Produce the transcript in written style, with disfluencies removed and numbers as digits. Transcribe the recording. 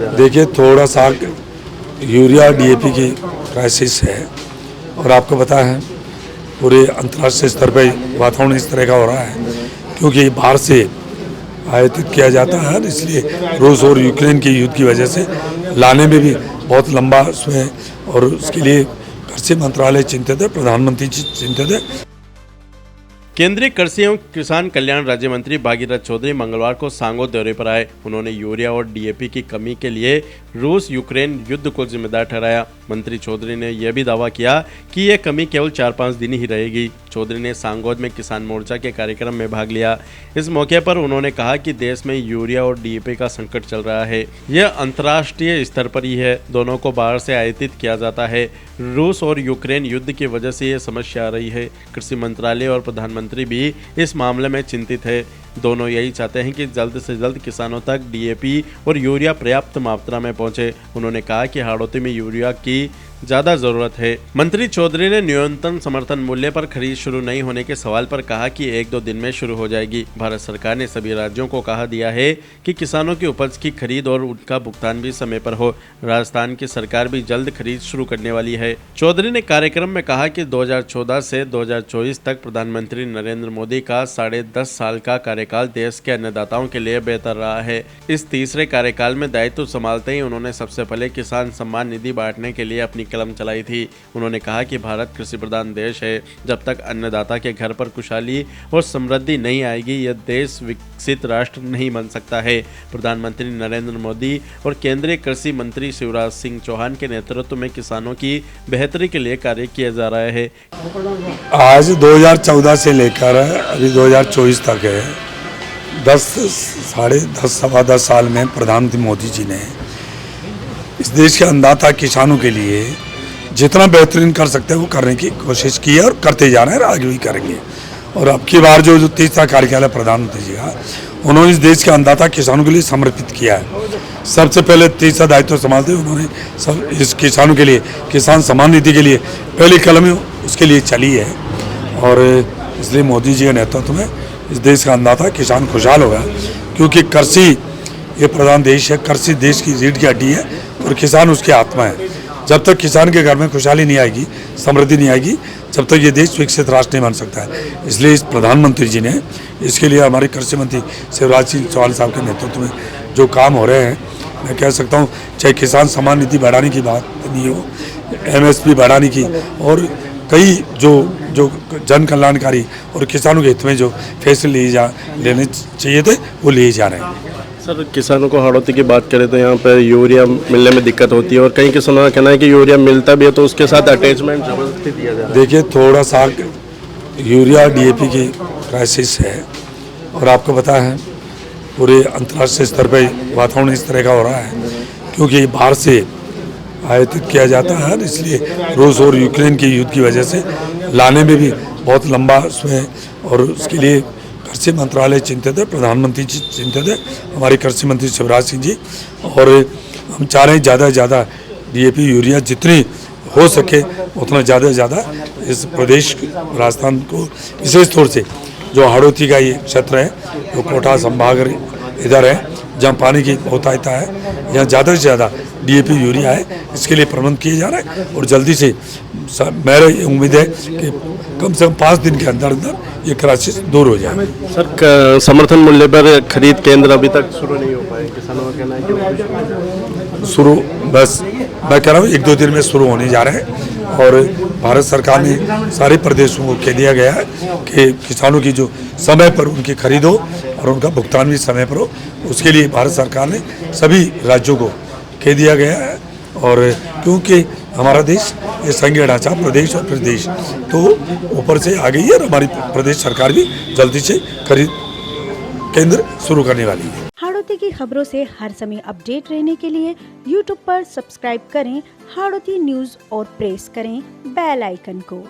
जा रहा है? देखिए, थोड़ा सा यूरिया डीएपी की क्राइसिस है और आपको पता है पूरे अंतर्राष्ट्रीय स्तर पर वातावरण इस तरह का हो रहा है क्योंकि बाहर से आयातित किया जाता है, इसलिए रूस और यूक्रेन के युद्ध की वजह से लाने में भी बहुत लंबा समय और उसके लिए कृषि मंत्रालय चिंतित है, प्रधानमंत्री चिंतित है। केंद्रीय कृषि एवं किसान कल्याण राज्य मंत्री भागीरथ चौधरी मंगलवार को सांगो दौरे पर आए। उन्होंने यूरिया और डीएपी की कमी के लिए रूस यूक्रेन युद्ध को जिम्मेदार ठहराया। मंत्री चौधरी ने यह भी दावा किया कि यह कमी केवल 4-5 दिन ही रहेगी। चौधरी ने सांगोद में किसान मोर्चा के कार्यक्रम में भाग लिया। इस मौके पर उन्होंने कहा कि देश में यूरिया और डीएपी का संकट चल रहा है। यह अंतर्राष्ट्रीय स्तर पर ही है, दोनों को बाहर से आयातित किया जाता है। रूस और यूक्रेन युद्ध की वजह से यह समस्या आ रही है। कृषि मंत्रालय और प्रधानमंत्री भी इस मामले में चिंतित है। दोनों यही चाहते हैं कि जल्द से जल्द किसानों तक डीएपी और यूरिया पर्याप्त मात्रा में पहुंचे। उन्होंने कहा कि हाड़ौती में यूरिया की ज्यादा जरूरत है। मंत्री चौधरी ने न्यूनतम समर्थन मूल्य पर खरीद शुरू नहीं होने के सवाल पर कहा कि 1-2 दिन में शुरू हो जाएगी। भारत सरकार ने सभी राज्यों को कहा दिया है कि किसानों की उपज की खरीद और उनका भुगतान भी समय पर हो। राजस्थान की सरकार भी जल्द खरीद शुरू करने वाली है। चौधरी ने कार्यक्रम में कहा कि 2014 से 2024 तक प्रधानमंत्री नरेंद्र मोदी का 10.5 साल का कार्यकाल देश के अन्नदाताओं के लिए बेहतर रहा है। इस तीसरे कार्यकाल में दायित्व संभालते ही उन्होंने सबसे पहले किसान सम्मान निधि बांटने के लिए अपनी कलम चलाई थी। उन्होंने कहा कि भारत कृषि प्रधान देश है। जब तक अन्नदाता के घर पर खुशहाली और समृद्धि नहीं आएगी, यह देश विकसित राष्ट्र नहीं बन सकता है। प्रधानमंत्री नरेंद्र मोदी और केंद्रीय कृषि मंत्री शिवराज सिंह चौहान के नेतृत्व में किसानों की बेहतरी के लिए कार्य किया जा रहा है। आज 2014 से लेकर अभी 2024 तक है, 10 साल में प्रधानमंत्री मोदी जी ने इस देश के अन्नदाता किसानों के लिए जितना बेहतरीन कर सकते हैं वो करने की कोशिश की है और करते जा रहे हैं और आगे भी करेंगे। और अब की बार जो तीसरा कार्यकाल है प्रधानमंत्री जी का, उन्होंने इस देश के अन्नदाता किसानों के लिए समर्पित किया है। सबसे पहले तीसरा दायित्व संभालते उन्होंने सब इस किसानों के लिए किसान सम्मान निधि के लिए पहली कलम उसके लिए चली है और इसलिए मोदी जी के नेतृत्व में इस देश का अन्नदाता किसान खुशहाल होगा क्योंकि कृषि ये प्रधान देश है। कृषि देश की रीढ़ की हड्डी है और किसान उसकी आत्मा है। जब तक किसान के घर में खुशहाली नहीं आएगी, समृद्धि नहीं आएगी, जब तक ये देश विकसित राष्ट्र नहीं बन सकता है। इसलिए इस प्रधानमंत्री जी ने इसके लिए हमारे कृषि मंत्री शिवराज सिंह चौहान साहब के नेतृत्व में जो काम हो रहे हैं, मैं कह सकता हूँ चाहे किसान सम्मान निधि बढ़ाने की बात नहीं हो, MSP बढ़ाने की और कई जो जन कल्याणकारी और किसानों के हित में जो फैसले लेने चाहिए थे वो लिए जा रहे हैं। सर, किसानों को हाड़ौती की बात करें तो यहाँ पर यूरिया मिलने में दिक्कत होती है और कई किसानों का कहना है कि यूरिया मिलता भी है तो उसके साथ अटैचमेंट जबरदस्ती दिया जा रहा है। देखिए, थोड़ा सा यूरिया डीएपी की क्राइसिस है और आपको पता है पूरे अंतर्राष्ट्रीय स्तर पर वातावरण इस तरह का हो रहा है क्योंकि बाहर से आयातित किया जाता है, इसलिए रूस और यूक्रेन के युद्ध की वजह से लाने में भी बहुत लंबा समय और उसके लिए कृषि मंत्रालय चिंतित है, प्रधानमंत्री जी चिंतित है, हमारे कृषि मंत्री शिवराज सिंह जी। और हम चाह रहे हैं ज़्यादा से ज़्यादा डीएपी यूरिया जितनी हो सके उतना ज़्यादा से ज़्यादा इस प्रदेश राजस्थान को विशेष तौर से जो हाड़ौती का ये क्षेत्र है, जो कोटा संभाग इधर है जहाँ पानी की बहुतायता है, यहाँ ज़्यादा से ज़्यादा डीएपी यूरिया है, इसके लिए प्रबंध किए जा रहे हैं और जल्दी से मेरी उम्मीद है कि कम से कम 5 दिन के अंदर अंदर ये क्राइसिस दूर हो जाए। सर, समर्थन मूल्य पर खरीद केंद्र अभी तक शुरू नहीं हो पाए, किसानों का कहना है कि शुरू बस मैं कह रहा हूँ 1-2 दिन में शुरू होने जा रहे हैं और भारत सरकार ने सारे प्रदेशों को कह दिया गया है कि किसानों की जो समय पर उनकी खरीद हो और उनका भुगतान भी समय पर हो, उसके लिए भारत सरकार ने सभी राज्यों को कह दिया गया है। और क्योंकि हमारा देश ये संघीय ढांचा प्रदेश और प्रदेश तो ऊपर से आ गई है और हमारी प्रदेश सरकार भी जल्दी से खरीद केंद्र शुरू करने वाली है। हाड़ौती की खबरों से हर समय अपडेट रहने के लिए YouTube पर सब्सक्राइब करें हाड़ौती न्यूज़ और प्रेस करें बेल आइकन को।